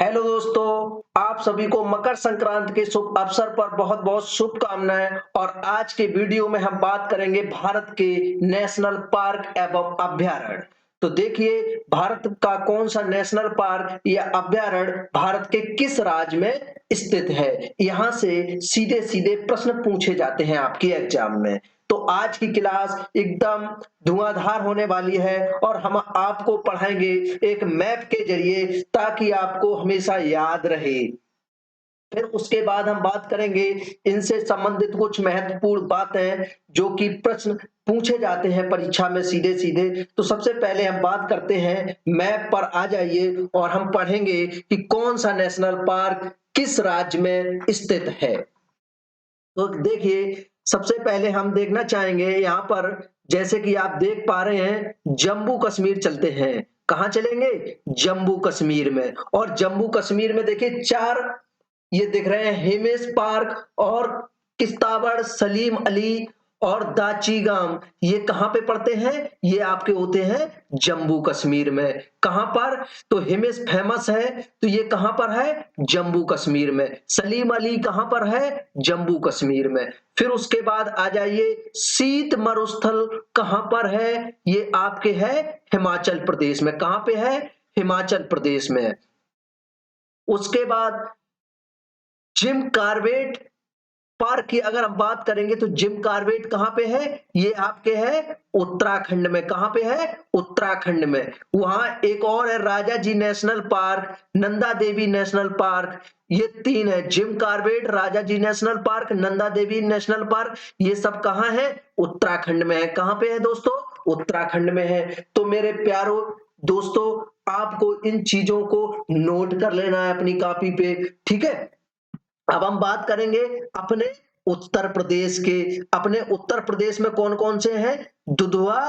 Hello दोस्तों, आप सभी को मकर संक्रांति के शुभ अवसर पर बहुत बहुत शुभकामनाएं। और आज के वीडियो में हम बात करेंगे भारत के नेशनल पार्क एवं अभयारण्य। तो देखिए, भारत का कौन सा नेशनल पार्क या अभयारण्य भारत के किस राज्य में स्थित है, यहाँ से सीधे सीधे प्रश्न पूछे जाते हैं आपके एग्जाम में। तो आज की क्लास एकदम धुआंधार होने वाली है और हम आपको पढ़ाएंगे एक मैप के जरिए, ताकि आपको हमेशा याद रहे। फिर उसके बाद हम बात करेंगे इनसे संबंधित कुछ महत्वपूर्ण बातें जो कि प्रश्न पूछे जाते हैं परीक्षा में सीधे सीधे। तो सबसे पहले हम बात करते हैं, मैप पर आ जाइए और हम पढ़ेंगे कि कौन सा नेशनल पार्क किस राज्य में स्थित है। तो देखिए, सबसे पहले हम देखना चाहेंगे यहाँ पर, जैसे कि आप देख पा रहे हैं, जम्मू कश्मीर चलते हैं। कहाँ चलेंगे? जम्मू कश्मीर में। और जम्मू कश्मीर में देखिए चार ये दिख रहे हैं, हेमेश पार्क और किश्तवाड़, सलीम अली और दाचीगाम। ये कहाँ पे पड़ते हैं? ये आपके होते हैं जम्मू कश्मीर में। कहाँ पर? तो हिमेश फेमस है, तो ये कहाँ पर है? जम्मू कश्मीर में। सलीम अली कहाँ पर है? जम्मू कश्मीर में। फिर उसके बाद आ जाइए, शीत मरुस्थल कहाँ पर है? ये आपके है हिमाचल प्रदेश में। कहाँ पे है? हिमाचल प्रदेश में। उसके बाद जिम कार्बेट पार्क की अगर हम बात करेंगे तो जिम कार्बेट कहाँ पे है? ये आपके है उत्तराखंड में। कहाँ पे है? उत्तराखंड में। वहां एक और है राजा जी national park, Nanda Devi national park. ये तीन है, जिम कार्बेट, राजा जी national park, Nanda Devi national park. ये सब कहाँ है? उत्तराखंड में है। कहाँ पे है दोस्तों? उत्तराखंड में है। तो मेरे प्यारो दोस्तों, आपको इन चीजों को नोट कर लेना है अपनी कॉपी पे, ठीक है। अब हम बात करेंगे अपने उत्तर प्रदेश के। अपने उत्तर प्रदेश में कौन कौन से हैं? दुधवा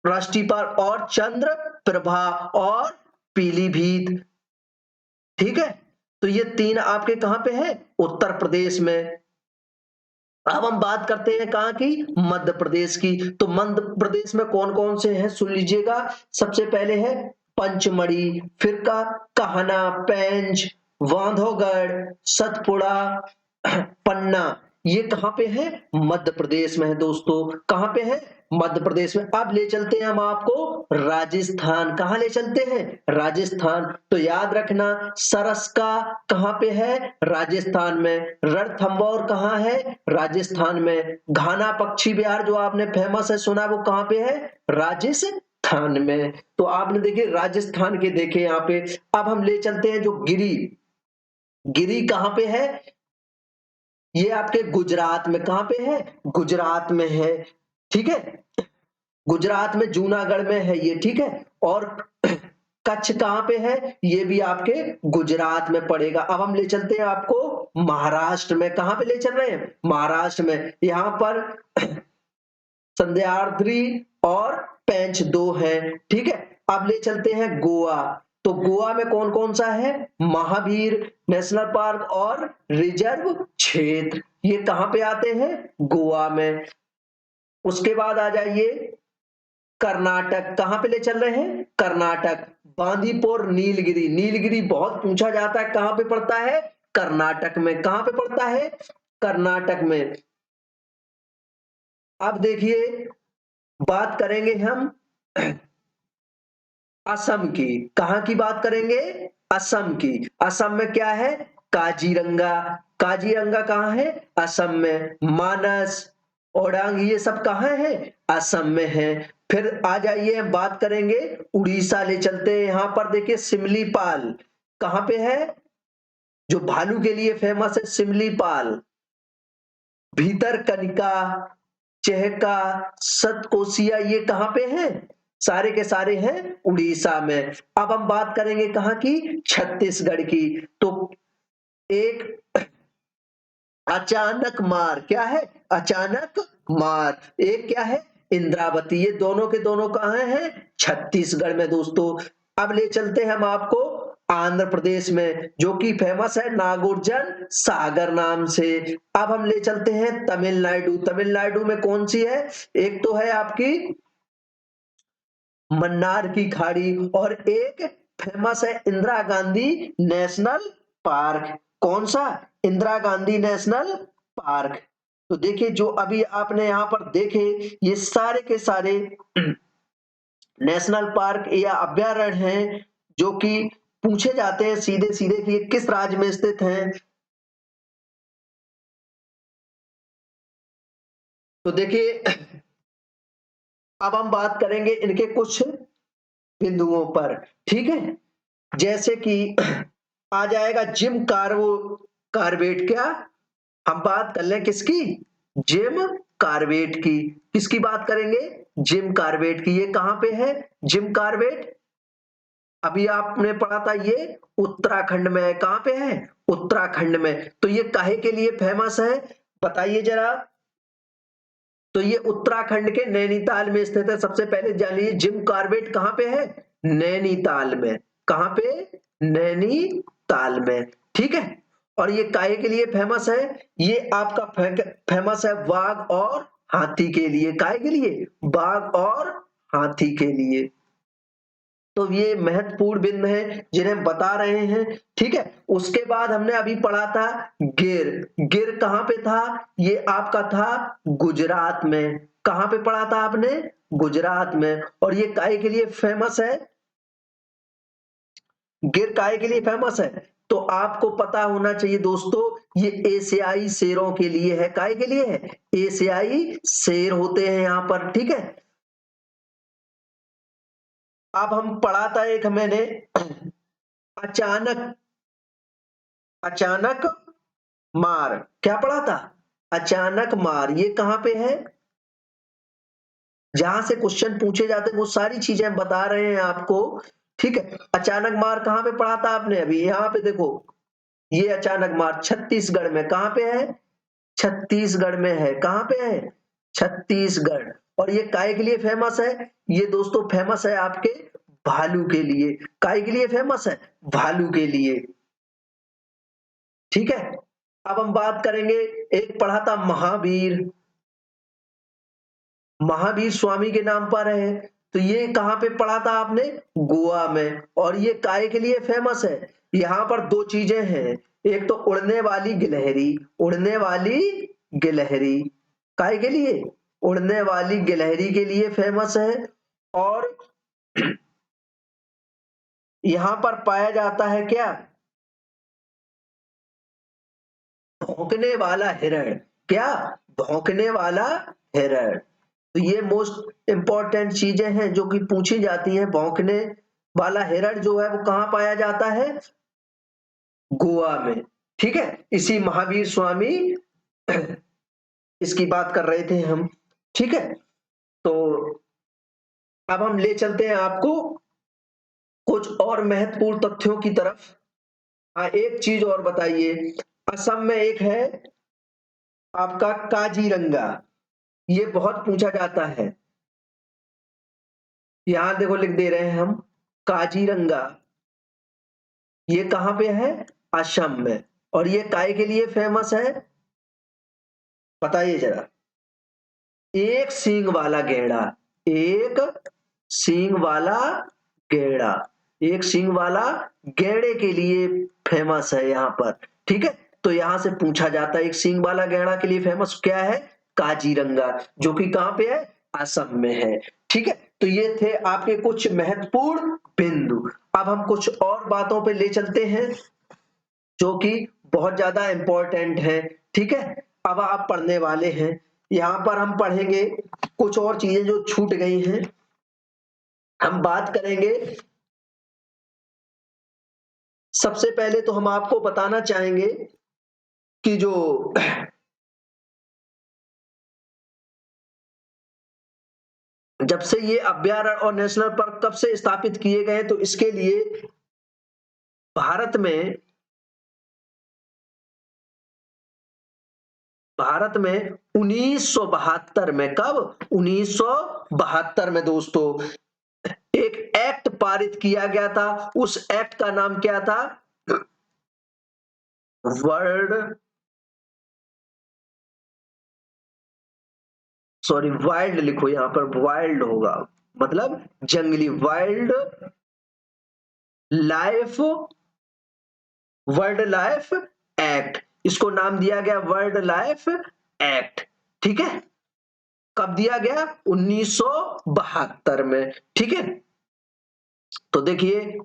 राष्ट्रीय पार्क और चंद्र प्रभा और पीलीभीत, ठीक है। तो ये तीन आपके कहां पे हैं? उत्तर प्रदेश में। अब हम बात करते हैं कहां की? मध्य प्रदेश की। तो मध्य प्रदेश में कौन कौन से हैं सुन लीजिएगा। सबसे पहले है पंचमढ़ी, फिर का कहना, पेंच, बांधवगढ़, सतपुड़ा, पन्ना। ये कहां पे है? मध्य प्रदेश में है दोस्तों। कहां पे है? मध्य प्रदेश में। अब ले चलते हैं हम आपको राजस्थान। कहां ले चलते हैं? राजस्थान। तो याद रखना, सरस्का कहां पे है? राजस्थान में। रणथंभौर कहां है? राजस्थान में। घाना पक्षी विहार जो आपने फेमस है सुना, वो कहां पे है? राजस्थान में। तो आपने देखे राजस्थान के देखे यहाँ पे। अब हम ले चलते हैं जो गिरी। गिरी कहां पे है? ये आपके गुजरात में। कहां पे है? गुजरात में है, ठीक है। गुजरात में जूनागढ़ में है ये, ठीक है। और कच्छ कहां पे है? ये भी आपके गुजरात में पड़ेगा। अब हम ले चलते हैं आपको महाराष्ट्र में। कहां पे ले चल रहे हैं? महाराष्ट्र में। यहां पर संध्याद्री और पेंच दो हैं, ठीक है। अब ले चलते हैं गोवा। तो गोवा में कौन कौन सा है? महावीर नेशनल पार्क और रिजर्व क्षेत्र। ये कहां पे आते हैं? गोवा में। उसके बाद आ जाइए कर्नाटक। कहां पे ले चल रहे हैं? कर्नाटक। बांदीपुर, नीलगिरी। नीलगिरी बहुत पूछा जाता है, कहां पे पड़ता है? कर्नाटक में। कहां पे पड़ता है? कर्नाटक में। अब देखिए, बात करेंगे हम असम की। कहां की बात करेंगे? असम की। असम में क्या है? काजीरंगा। काजीरंगा कहां है? असम में। मानस, ओरांग, ये सब कहां है? असम में है। फिर आ जाइए, हम बात करेंगे उड़ीसा ले चलते हैं। यहां पर देखिए सिमलीपाल कहां पे है? जो भालू के लिए फेमस है, सिमलीपाल। भीतरकनिका, चेहका, सतकोसिया, ये कहां पे हैं? सारे के सारे हैं उड़ीसा में। अब हम बात करेंगे कहां की? छत्तीसगढ़ की। तो एक अचानक मार, क्या है? अचानक मार। एक क्या है? इंद्रावती। ये दोनों के दोनों कहां हैं? छत्तीसगढ़ में दोस्तों। अब ले चलते हैं हम आपको आंध्र प्रदेश में, जो कि फेमस है नागार्जुन सागर नाम से। अब हम ले चलते हैं तमिलनाडु। तमिलनाडु में कौन सी है? एक तो है आपकी मन्नार की खाड़ी और एक फेमस है इंदिरा गांधी नेशनल पार्क। कौन सा? Indira Gandhi national park. तो देखिए जो अभी आपने यहां पर देखे ये सारे के सारे नेशनल पार्क या अभ्यारण्य हैं जो कि पूछे जाते हैं सीधे सीधे कि ये किस राज्य में स्थित हैं। तो देखिए अब हम बात करेंगे इनके कुछ बिंदुओं पर, ठीक है। जैसे कि आ जाएगा जिम कार्बेट। क्या हम बात कर लें किसकी? जिम कार्बेट की। किसकी बात करेंगे? जिम कार्बेट की। ये कहां पे है जिम कार्बेट? अभी आपने पढ़ा था ये उत्तराखंड में है। कहां पे है? उत्तराखंड में। तो ये काहे के लिए फेमस है बताइए जरा। तो ये उत्तराखंड के नैनीताल में स्थित है। सबसे पहले जान लीजिए जिम कार्बेट कहां पे है? नैनीताल में। कहां पे? नैनीताल में, ठीक है। और ये काहे के लिए फेमस है? ये आपका फेमस है बाघ और हाथी के लिए। काहे के लिए? बाघ और हाथी के लिए। तो ये महत्वपूर्ण बिंदु है जिन्हें बता रहे हैं, ठीक है। उसके बाद हमने अभी पढ़ा था गिर। गिर कहां पे था? ये आपका था गुजरात में। कहां पे पढ़ा था आपने? गुजरात में। और ये काहे के लिए फेमस है? गिर काहे के लिए फेमस है? तो आपको पता होना चाहिए दोस्तों, ये एशियाई शेरों के लिए है। काहे के लिए है? एशियाई शेर होते हैं यहाँ पर, ठीक है। अब हम पढ़ा था एक मैंने अचानक अचानक मार। क्या पढ़ा था? अचानक मार। ये कहां पे है? जहां से क्वेश्चन पूछे जाते हैं वो सारी चीजें हम बता रहे हैं आपको, ठीक है। अचानक मार कहां पे पढ़ा था आपने? अभी यहाँ पे देखो, ये अचानक मार छत्तीसगढ़ में। कहां पे है? छत्तीसगढ़ में है। कहां पे है? छत्तीसगढ़। और ये काय के लिए फेमस है? ये दोस्तों फेमस है आपके भालू के लिए। काय के लिए फेमस है? भालू के लिए, ठीक है। अब हम बात करेंगे, एक पढ़ा था महावीर। महावीर स्वामी के नाम पर है। तो ये कहां पे पढ़ा था आपने? गोवा में। और ये काय के लिए फेमस है? यहां पर दो चीजें हैं, एक तो उड़ने वाली गिलहरी। उड़ने वाली गिलहरी काय के लिए? उड़ने वाली गिलहरी के लिए फेमस है। और यहां पर पाया जाता है क्या? भौंकने वाला हिरण। क्या? भौंकने वाला हिरण। तो ये मोस्ट इंपॉर्टेंट चीजें हैं जो कि पूछी जाती हैं। भौंकने वाला हिरण जो है वो कहां पाया जाता है? गोवा में, ठीक है। इसी महावीर स्वामी इसकी बात कर रहे थे हम, ठीक है। तो अब हम ले चलते हैं आपको कुछ और महत्वपूर्ण तथ्यों की तरफ। हाँ, एक चीज और बताइए, असम में एक है आपका काजीरंगा। ये बहुत पूछा जाता है। यहां देखो लिख दे रहे हैं हम काजीरंगा। ये कहां पे है? असम में। और ये काय के लिए फेमस है बताइए जरा। एक सींग वाला गैंडा। एक सींग वाला गैंडा। एक सींग वाला गैंडे के लिए फेमस है यहाँ पर, ठीक है। तो यहां से पूछा जाता है एक सींग वाला गैंडा के लिए फेमस क्या है? काजीरंगा, जो कि कहां पे है? असम में है, ठीक है। तो ये थे आपके कुछ महत्वपूर्ण बिंदु। अब हम कुछ और बातों पे ले चलते हैं जो कि बहुत ज्यादा इंपॉर्टेंट है, ठीक है। अब आप पढ़ने वाले हैं, यहां पर हम पढ़ेंगे कुछ और चीजें जो छूट गई हैं। हम बात करेंगे, सबसे पहले तो हम आपको बताना चाहेंगे कि जो जब से ये अभ्यारण्य और नेशनल पार्क कब से स्थापित किए गए, तो इसके लिए भारत में भारत में 1972 में, कब? 1972 में दोस्तों एक एक्ट पारित किया गया था। उस एक्ट का नाम क्या था? वर्ल्ड सॉरी वाइल्ड लिखो, यहां पर वाइल्ड होगा मतलब जंगली। Wild life world life act, इसको नाम दिया गया वर्ल्ड लाइफ एक्ट। ठीक है, कब दिया गया? 1972 में। ठीक है, तो देखिए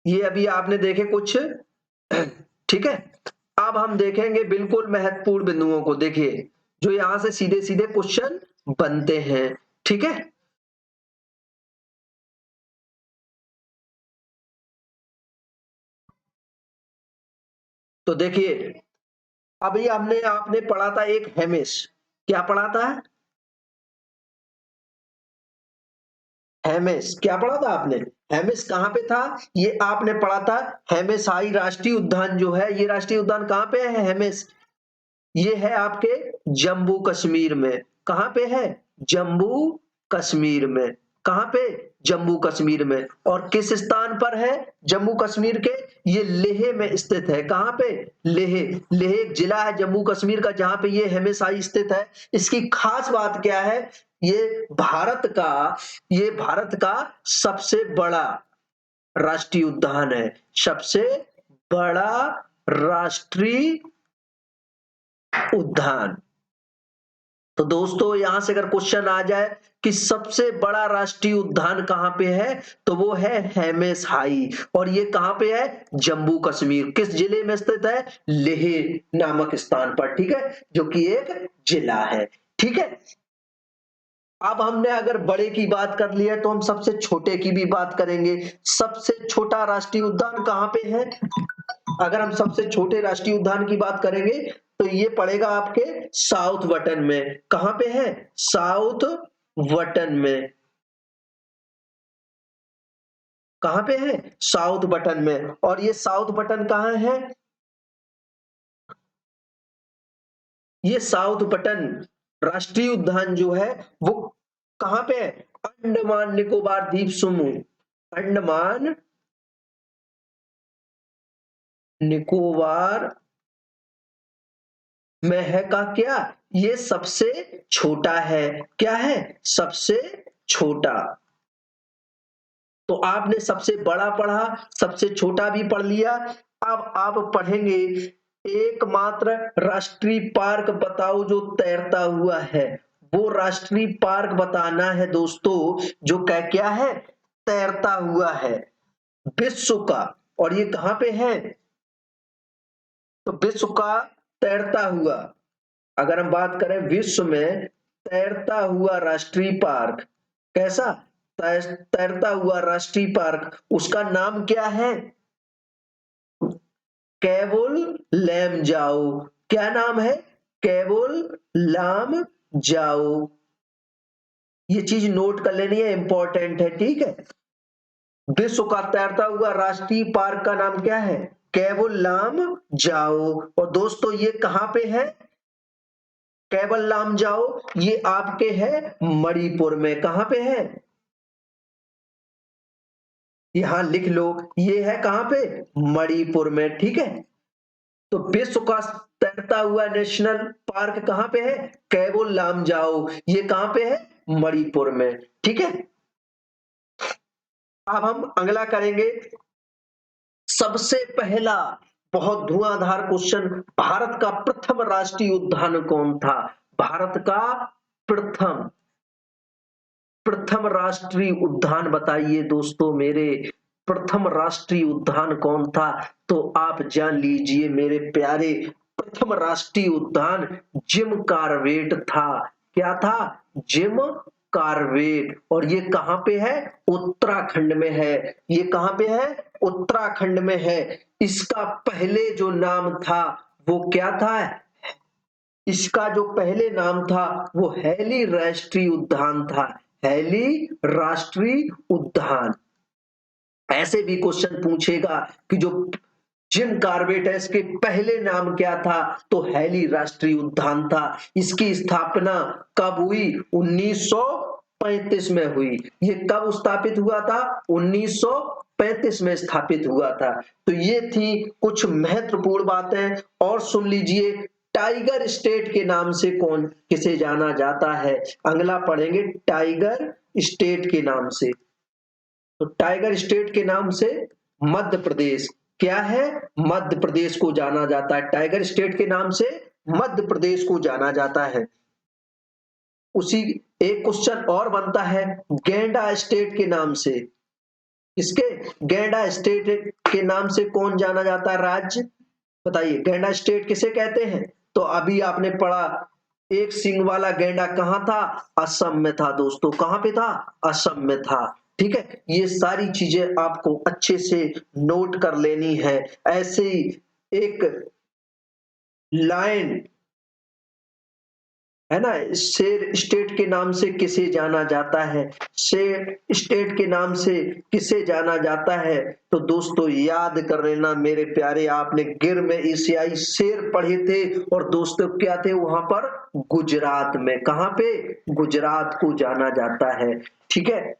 ये अभी आपने देखे कुछ। ठीक है, अब हम देखेंगे बिल्कुल महत्वपूर्ण बिंदुओं को। देखिए जो यहां से सीधे सीधे क्वेश्चन बनते हैं। ठीक है, तो देखिए अभी हमने आपने पढ़ा था एक हेमिस, क्या पढ़ा था? हेमिस क्या पढ़ा था आपने? हेमिस कहाँ पे था? ये आपने पढ़ा था हेमिस हाई राष्ट्रीय उद्यान जो है, ये राष्ट्रीय उद्यान कहाँ पे है? हेमिस, ये है आपके जम्मू कश्मीर में। कहाँ पे है? जम्मू कश्मीर में। कहाँ पे? जम्मू कश्मीर में। और किस स्थान पर है जम्मू कश्मीर के? ये लेह में स्थित है। कहाँ पे? लेह। लेह एक जिला है जम्मू कश्मीर का जहां पे ये हेमेसाई स्थित है। इसकी खास बात क्या है? ये भारत का ये भारत का सबसे बड़ा राष्ट्रीय उद्यान है, सबसे बड़ा राष्ट्रीय उद्यान। तो दोस्तों यहां से अगर क्वेश्चन आ जाए कि सबसे बड़ा राष्ट्रीय उद्यान कहां पे है, तो वो है हेमेस हाई। और ये कहां पे है? जम्मू कश्मीर। किस जिले में स्थित है? लेह नामक स्थान पर। ठीक है, जो कि एक जिला है। ठीक है, अब हमने अगर बड़े की बात कर ली है तो हम सबसे छोटे की भी बात करेंगे। सबसे छोटा राष्ट्रीय उद्यान कहां पे है? अगर हम सबसे छोटे राष्ट्रीय उद्यान की बात करेंगे तो ये पड़ेगा आपके साउथ बटन में। कहां पे है? साउथ बटन में। कहां पे है? साउथ बटन में। और ये साउथ बटन कहां है? ये साउथ बटन राष्ट्रीय उद्यान जो है वो कहां पे है? अंडमान निकोबार द्वीप समूह, अंडमान निकोबार में है। का क्या? ये सबसे छोटा है। क्या है? सबसे छोटा। तो आपने सबसे बड़ा पढ़ा, सबसे छोटा भी पढ़ लिया। अब आप पढ़ेंगे एकमात्र राष्ट्रीय पार्क बताओ जो तैरता हुआ है। वो राष्ट्रीय पार्क बताना है दोस्तों जो क्या है? तैरता हुआ है, विश्व का। और ये कहां पे है? तो विश्व का तैरता हुआ, अगर हम बात करें विश्व में तैरता हुआ राष्ट्रीय पार्क, कैसा? तैरता हुआ राष्ट्रीय पार्क, उसका नाम क्या है? केबुल लमजाओ। क्या नाम है? केबुल लमजाओ। ये चीज नोट कर लेनी है, इंपॉर्टेंट है। ठीक है, विश्व का तैरता हुआ राष्ट्रीय पार्क का नाम क्या है? केबुल लमजाओ। और दोस्तों ये कहां पे है? केबल लमजाओ ये आपके है मणिपुर में। कहां पे है? यहां लिख लो, ये है कहां पे? मणिपुर में। ठीक है, तो विश्व का तैरता हुआ नेशनल पार्क कहां पे है? कैबुल लामजाओ, ये कहां पे है? मणिपुर में। ठीक है, अब हम अगला करेंगे। सबसे पहला बहुत धुआंधार क्वेश्चन, भारत का प्रथम राष्ट्रीय उद्यान कौन था? भारत का प्रथम प्रथम राष्ट्रीय उद्यान बताइए दोस्तों मेरे। प्रथम राष्ट्रीय उद्यान कौन था? तो आप जान लीजिए मेरे प्यारे, प्रथम राष्ट्रीय उद्यान जिम कार्बेट था। क्या था? Jim Corbett. और ये कहां पे है? उत्तराखंड में है। ये कहां पे है? उत्तराखंड में है। इसका पहले जो नाम था वो क्या था? इसका जो पहले नाम था वो हैली राष्ट्रीय उद्यान था। हैली राष्ट्रीय उद्यान। ऐसे भी क्वेश्चन पूछेगा कि जो जिम कार्बेट है इसके पहले नाम क्या था? तो हैली राष्ट्रीय उद्यान था। इसकी स्थापना कब हुई? 1935 में हुई। ये कब स्थापित हुआ था? 1935 में स्थापित हुआ था। तो ये थी कुछ महत्वपूर्ण बातें। और सुन लीजिए, टाइगर स्टेट के नाम से कौन किसे जाना जाता है? अगला पढ़ेंगे टाइगर स्टेट के नाम से। तो टाइगर स्टेट के नाम से मध्य प्रदेश क्या है? मध्य प्रदेश को जाना जाता है। टाइगर स्टेट के नाम से मध्य प्रदेश को जाना जाता है। उसी एक क्वेश्चन और बनता है गैंडा स्टेट के नाम से। इसके गैंडा स्टेट के नाम से कौन जाना जाता है राज्य? बताइए गैंडा स्टेट किसे कहते हैं? तो अभी आपने पढ़ा एक सींग वाला गैंडा कहाँ था? असम में था दोस्तों। कहाँ पे था? असम में था। ठीक है, ये सारी चीजें आपको अच्छे से नोट कर लेनी है। ऐसे ही एक लायन है ना, शेर स्टेट के नाम से किसे जाना जाता है? शेर स्टेट के नाम से किसे जाना जाता है? तो दोस्तों याद कर लेना मेरे प्यारे, आपने गिर में एशियाई शेर पढ़े थे और दोस्तों क्या थे वहां पर? गुजरात में। कहां पे? गुजरात को जाना जाता है। ठीक है,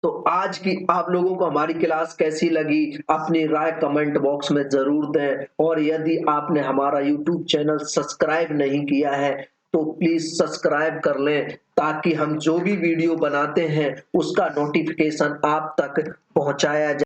तो आज की आप लोगों को हमारी क्लास कैसी लगी अपनी राय कमेंट बॉक्स में जरूर दें। और यदि आपने हमारा यूट्यूब चैनल सब्सक्राइब नहीं किया है तो प्लीज सब्सक्राइब कर लें, ताकि हम जो भी वीडियो बनाते हैं उसका नोटिफिकेशन आप तक पहुंचाया जाए।